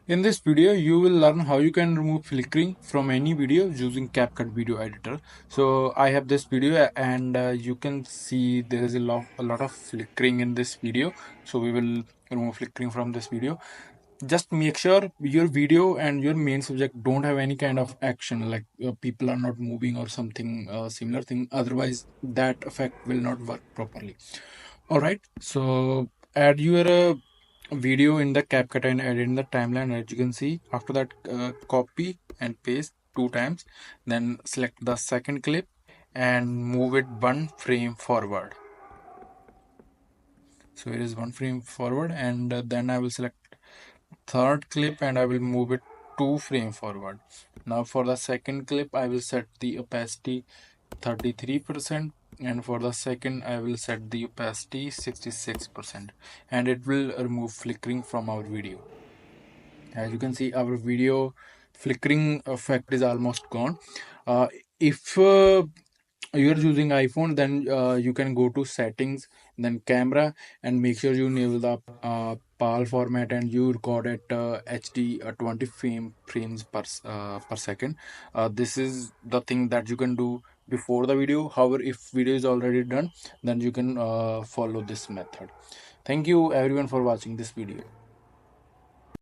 In this video, you will learn how you can remove flickering from any video using CapCut video editor. So I have this video and you can see there is a lot of flickering in this video. So we will remove flickering from this video. Just make sure your video and your main subject don't have any kind of action, like people are not moving or something similar thing. Otherwise, that effect will not work properly. All right. So add your video in the CapCut and add in the timeline. As you can see, after that, copy and paste 2 times. Then select the second clip and move it 1 frame forward. So it is 1 frame forward, and then I will select third clip and I will move it 2 frame forward. Now for the second clip, I will set the opacity 33%, and for the second I will set the opacity 66%, and it will remove flickering from our video. As you can see, our video flickering effect is almost gone. If you're using iPhone, then you can go to settings, then camera, and make sure you enable the PAL format and you record at HD 20 frames per second. This is the thing that you can do before the video. However, if video is already done, then you can follow this method. Thank you everyone for watching this video.